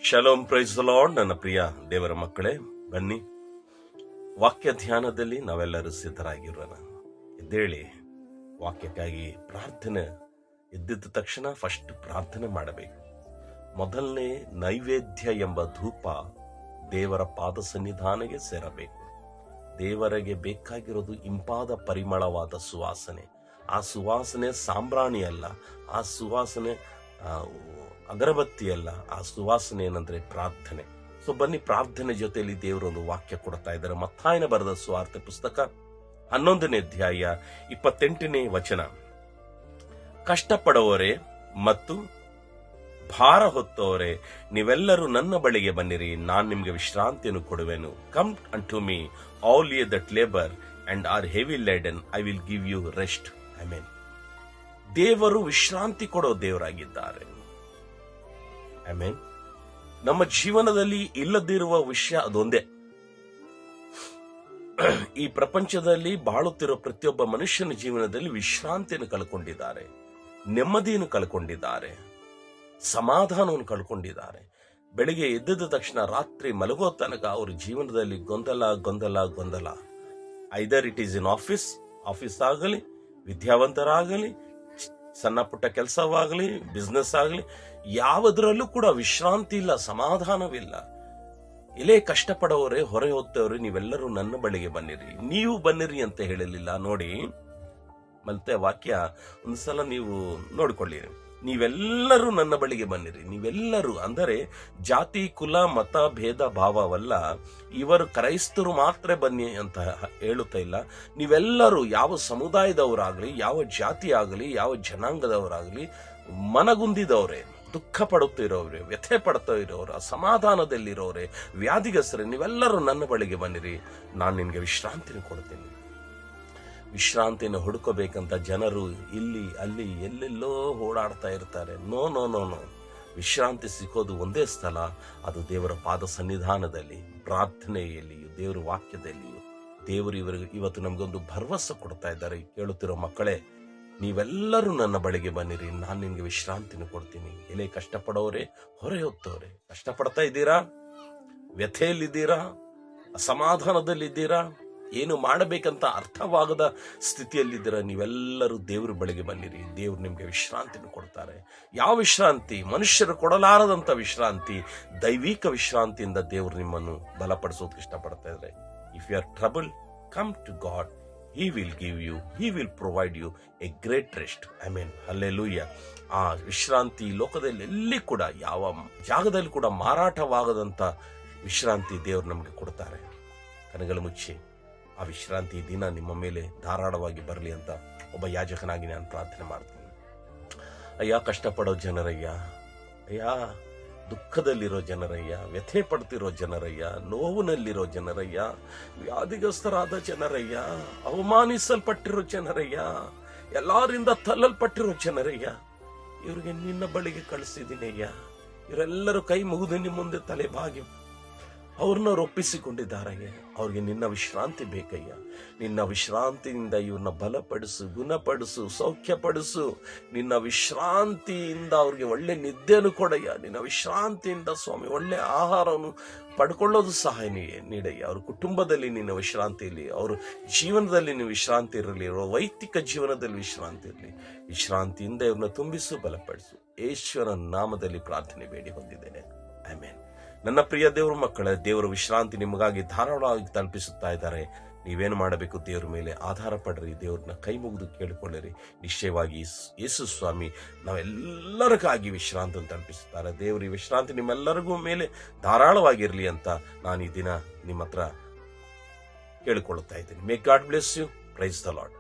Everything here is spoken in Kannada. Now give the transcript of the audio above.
Shalom, price the lord. ನನ್ನ ಪ್ರಿಯ ದೇವರ ಮಕ್ಕಳೇ, ಬನ್ನಿ ವಾಕ್ಯ ಧ್ಯಾನದಲ್ಲಿ ನಾವೆಲ್ಲರೂ ಸಿದ್ಧರಾಗಿರೋಣ. ಎದ್ದೇಳಿ ವಾಕ್ಯಕ್ಕಾಗಿ ಪ್ರಾರ್ಥನೆ. ಎದ್ದಿದ್ದ ತಕ್ಷಣ ಫಸ್ಟ್ ಪ್ರಾರ್ಥನೆ ಮಾಡಬೇಕು. ಮೊದಲನೇ ನೈವೇದ್ಯ ಎಂಬ ಧೂಪ ದೇವರ ಪಾದ ಸನ್ನಿಧಾನಕ್ಕೆ ಸೇರಬೇಕು. ದೇವರಿಗೆ ಬೇಕಾಗಿರೋದು ಇಂಪಾದ ಪರಿಮಳವಾದ ಸುವಾಸನೆ. ಆ ಸುವಾಸನೆ ಸಾಂಬ್ರಾಣಿ ಅಲ್ಲ, ಆ ಸುವಾಸನೆ ಅಗರಬತ್ತಿ ಅಲ್ಲ, ಆ ಸುವಾಸನೆ ಏನಂದ್ರೆ ಪ್ರಾರ್ಥನೆ. ಸೊ ಬನ್ನಿ, ಪ್ರಾರ್ಥನೆ ಜೊತೆಯಲ್ಲಿ ದೇವರೊಂದು ವಾಕ್ಯ ಕೊಡ್ತಾ ಇದ್ದಾರೆ. ಮತ್ತಾಯನ ಬರೆದ ಸುವಾರ್ತೆ ಪುಸ್ತಕ 11ನೇ ಅಧ್ಯಾಯ 28ನೇ ವಚನ. ಕಷ್ಟಪಡುವವರೇ ಮತ್ತು ಭಾರ ಹೊತ್ತವರೇ, ನೀವೆಲ್ಲರೂ ನನ್ನ ಬಳಿಗೆ ಬನ್ನಿರಿ, ನಾನು ನಿಮಗೆ ವಿಶ್ರಾಂತಿಯನ್ನು ಕೊಡುವೆನು. Come unto me all ye that labour and are heavy laden, I will give you rest. Amen. ದೇವರು ವಿಶ್ರಾಂತಿ ಕೊಡೋ ದೇವರಾಗಿದ್ದಾರೆ. ಆಮೆನ್. ನಮ್ಮ ಜೀವನದಲ್ಲಿ ಇಲ್ಲದಿರುವ ವಿಷಯ ಅದೊಂದೇ. ಈ ಪ್ರಪಂಚದಲ್ಲಿ ಬಾಳುತ್ತಿರುವ ಪ್ರತಿಯೊಬ್ಬ ಮನುಷ್ಯನ ಜೀವನದಲ್ಲಿ ವಿಶ್ರಾಂತಿಯನ್ನು ಕಳ್ಕೊಂಡಿದ್ದಾರೆ, ನೆಮ್ಮದಿಯನ್ನು ಕಳ್ಕೊಂಡಿದ್ದಾರೆ, ಸಮಾಧಾನವನ್ನು ಕಳ್ಕೊಂಡಿದ್ದಾರೆ. ಬೆಳಿಗ್ಗೆ ಎದ್ದಿದ ತಕ್ಷಣ ರಾತ್ರಿ ಮಲಗೋ ತನಕ ಅವರ ಜೀವನದಲ್ಲಿ ಗೊಂದಲ. Either it is in office ಆಗಲಿ, ವಿದ್ಯಾವಂತರಾಗಲಿ, ಸಣ್ಣ ಪುಟ್ಟ ಕೆಲಸವಾಗಲಿ, ಬಿಸ್ನೆಸ್ ಆಗಲಿ, ಯಾವುದರಲ್ಲೂ ಕೂಡ ವಿಶ್ರಾಂತಿ ಇಲ್ಲ, ಸಮಾಧಾನವಿಲ್ಲ. ಇಲ್ಲೇ ಕಷ್ಟಪಡೋರೆ, ಹೊರೆ ಹೊತ್ತವರೇ, ನೀವೆಲ್ಲರೂ ನನ್ನ ಬಳಿಗೆ ಬನ್ನಿರಿ. ನೀವು ಬನ್ನಿರಿ ಅಂತ ಹೇಳಲಿಲ್ಲ ನೋಡಿ. ಮತ್ತೆ ವಾಕ್ಯ ಒಂದ್ಸಲ ನೀವು ನೋಡಿಕೊಳ್ಳಿ. ನೀವೆಲ್ಲರೂ ನನ್ನ ಬಳಿಗೆ ಬನ್ನಿರಿ. ನೀವೆಲ್ಲರೂ ಅಂದರೆ ಜಾತಿ, ಕುಲ, ಮತ, ಭೇದ ಭಾವವಲ್ಲ. ಇವರು ಕ್ರೈಸ್ತರು ಮಾತ್ರ ಬನ್ನಿ ಅಂತ ಹೇಳುತ್ತಾ ಇಲ್ಲ. ನೀವೆಲ್ಲರೂ ಯಾವ ಸಮುದಾಯದವರಾಗಲಿ, ಯಾವ ಜಾತಿ ಆಗಲಿ, ಯಾವ ಜನಾಂಗದವರಾಗಲಿ, ಮನಗುಂದಿದವರೇ, ದುಃಖ ಪಡುತ್ತಿರೋವ್ರೆ, ವ್ಯಥೆ ಪಡ್ತಾ ಇರೋರು, ಅಸಮಾಧಾನದಲ್ಲಿರೋರೆ, ವ್ಯಾಧಿಗಸ್ತರೇ, ನೀವೆಲ್ಲರೂ ನನ್ನ ಬಳಿಗೆ ಬನ್ನಿರಿ, ನಾನು ನಿನಗೆ ವಿಶ್ರಾಂತಿನ ಕೊಡ್ತೀನಿ. ವಿಶ್ರಾಂತಿಯನ್ನು ಹುಡುಕಬೇಕಂತ ಜನರು ಇಲ್ಲಿ ಅಲ್ಲಿ ಎಲ್ಲೆಲ್ಲೋ ಓಡಾಡ್ತಾ ಇರ್ತಾರೆ. ನೋ ನೋ ನೋ ನೋ ವಿಶ್ರಾಂತಿ ಸಿಕ್ಕೋದು ಒಂದೇ ಸ್ಥಳ, ಅದು ದೇವರ ಪಾದ ಸನ್ನಿಧಾನದಲ್ಲಿ, ಪ್ರಾರ್ಥನೆಯಲ್ಲಿಯೂ, ದೇವರ ವಾಕ್ಯದಲ್ಲಿಯೂ. ದೇವರು ಇವತ್ತು ನಮಗೊಂದು ಭರವಸೆ ಕೊಡ್ತಾ ಇದ್ದಾರೆ. ಕೇಳುತ್ತಿರೋ ಮಕ್ಕಳೇ, ನೀವೆಲ್ಲರೂ ನನ್ನ ಬಳಿಗೆ ಬನ್ನಿರಿ, ನಾನು ನಿಮ್ಗೆ ವಿಶ್ರಾಂತಿನ ಕೊಡ್ತೀನಿ. ಎಲೆ ಕಷ್ಟಪಡೋರೆ, ಹೊರೆ ಹೊತ್ತವರೇ, ಕಷ್ಟಪಡ್ತಾ ಇದ್ದೀರಾ, ವ್ಯಥೆಯಲ್ಲಿದ್ದೀರಾ, ಅಸಮಾಧಾನದಲ್ಲಿದ್ದೀರಾ, ಏನು ಮಾಡಬೇಕಂತ ಅರ್ಥವಾಗದ ಸ್ಥಿತಿಯಲ್ಲಿದ್ದೀರಾ, ನೀವೆಲ್ಲರೂ ದೇವ್ರ ಬಳಿಗೆ ಬನ್ನಿರಿ. ದೇವ್ರು ನಿಮ್ಗೆ ವಿಶ್ರಾಂತಿನ ಕೊಡ್ತಾರೆ. ಯಾವ ವಿಶ್ರಾಂತಿ? ಮನುಷ್ಯರು ಕೊಡಲಾರದಂತ ವಿಶ್ರಾಂತಿ, ದೈವಿಕ ವಿಶ್ರಾಂತಿಯಿಂದ ದೇವ್ರು ನಿಮ್ಮನ್ನು ಬಲಪಡಿಸೋದಕ್ಕೆ ಇಷ್ಟಪಡ್ತಾ ಇದ್ದಾರೆ. If you are trouble, come to God. He will give you, He will provide you a great rest. Amen. Hallelujah. ಆ ವಿಶ್ರಾಂತಿ ಲೋಕದಲ್ಲಿ ಎಲ್ಲಿ ಕೂಡ, ಯಾವ ಜಾಗದಲ್ಲಿ ಕೂಡ ಮಾರಾಟವಾಗದಂತ ವಿಶ್ರಾಂತಿ ದೇವರು ನಮಗೆ ಕೊಡ್ತಾರೆ. ಕನಗಳು ಮುಚ್ಚಿ ಆ ವಿಶ್ರಾಂತಿ ದಿನ ನಿಮ್ಮ ಮೇಲೆ ಧಾರಾಳವಾಗಿ ಬರಲಿ ಅಂತ ಒಬ್ಬ ಯಾಜಕನಾಗಿ ನಾನು ಪ್ರಾರ್ಥನೆ ಮಾಡ್ತೀನಿ. ಅಯ್ಯ, ಕಷ್ಟಪಡೋ ಜನರಯ್ಯ, ಅಯ್ಯ, ದುಃಖದಲ್ಲಿರೋ ಜನರಯ್ಯ, ವ್ಯಥೆ ಪಡ್ತಿರೋ ಜನರಯ್ಯ, ನೋವಿನಲ್ಲಿರೋ ಜನರಯ್ಯ, ವ್ಯಾಧಿಗ್ರಸ್ತರಾದ ಜನರಯ್ಯ, ಅವಮಾನಿಸಲ್ಪಟ್ಟಿರೋ ಜನರಯ್ಯ, ಎಲ್ಲರಿಂದ ತಲ್ಲಲ್ಪಟ್ಟಿರೋ ಜನರಯ್ಯ, ಇವ್ರಿಗೆ ನಿನ್ನ ಬಳಿಗೆ ಕಳಿಸಿದ್ದೀನಿ ಅಯ್ಯ. ಇವರೆಲ್ಲರೂ ಕೈ ಮುಗಿದು ನಿಮ್ಮ ಮುಂದೆ ತಲೆ ಬಾಗಿ ಅವ್ರನ್ನ ಒಪ್ಪಿಸಿಕೊಂಡಿದ್ದಾರಯ್ಯ. ಅವ್ರಿಗೆ ನಿನ್ನ ವಿಶ್ರಾಂತಿ ಬೇಕಯ್ಯ. ನಿನ್ನ ವಿಶ್ರಾಂತಿಯಿಂದ ಇವ್ರನ್ನ ಬಲಪಡಿಸು, ಗುಣಪಡಿಸು, ಸೌಖ್ಯಪಡಿಸು. ನಿನ್ನ ವಿಶ್ರಾಂತಿಯಿಂದ ಅವ್ರಿಗೆ ಒಳ್ಳೆ ನಿದ್ದೆಯನ್ನು ಕೊಡಯ್ಯ. ನಿನ್ನ ವಿಶ್ರಾಂತಿಯಿಂದ ಸ್ವಾಮಿ ಒಳ್ಳೆ ಆಹಾರವನ್ನು ಪಡ್ಕೊಳ್ಳೋದು ಸಹಾಯ ನೀಡಯ್ಯ. ಅವ್ರ ಕುಟುಂಬದಲ್ಲಿ ನಿನ್ನ ವಿಶ್ರಾಂತಿ ಇರಲಿ, ಅವ್ರ ಜೀವನದಲ್ಲಿ ನೀವು ವಿಶ್ರಾಂತಿ ಇರಲಿ, ಅವರ ವೈಯಕ್ತಿಕ ಜೀವನದಲ್ಲಿ ವಿಶ್ರಾಂತಿ ಇರಲಿ. ವಿಶ್ರಾಂತಿಯಿಂದ ಇವ್ರನ್ನ ತುಂಬಿಸು, ಬಲಪಡಿಸು. ಈಶ್ವರ ನಾಮದಲ್ಲಿ ಪ್ರಾರ್ಥನೆ ಬೇಡಿ ಹೊಂದಿದ್ದೇನೆ. ಆಮೆನ್. ನನ್ನ ಪ್ರಿಯ ದೇವ್ರ ಮಕ್ಕಳ, ದೇವರ ವಿಶ್ರಾಂತಿ ನಿಮಗಾಗಿ ಧಾರಾಳವಾಗಿ ತಲುಪಿಸುತ್ತಾ ಇದ್ದಾರೆ. ನೀವೇನು ಮಾಡಬೇಕು? ದೇವ್ರ ಮೇಲೆ ಆಧಾರ ಪಡ್ರಿ, ದೇವ್ರನ್ನ ಕೈ ಮುಗಿದು ಕೇಳಿಕೊಳ್ಳಿರಿ. ನಿಶ್ಚಯವಾಗಿ ಯೇಸು ಸ್ವಾಮಿ ನಾವೆಲ್ಲರಿಗಾಗಿ ವಿಶ್ರಾಂತಿ ತಲುಪಿಸುತ್ತಾರೆ. ದೇವ್ರ ಈ ವಿಶ್ರಾಂತಿ ನಿಮ್ಮೆಲ್ಲರಿಗೂ ಮೇಲೆ ಧಾರಾಳವಾಗಿರಲಿ ಅಂತ ನಾನು ಈ ದಿನ ನಿಮ್ಮ ಹತ್ರ ಕೇಳಿಕೊಳ್ಳುತ್ತಾ ಇದ್ದೀನಿ. May God bless you. Praise the lord.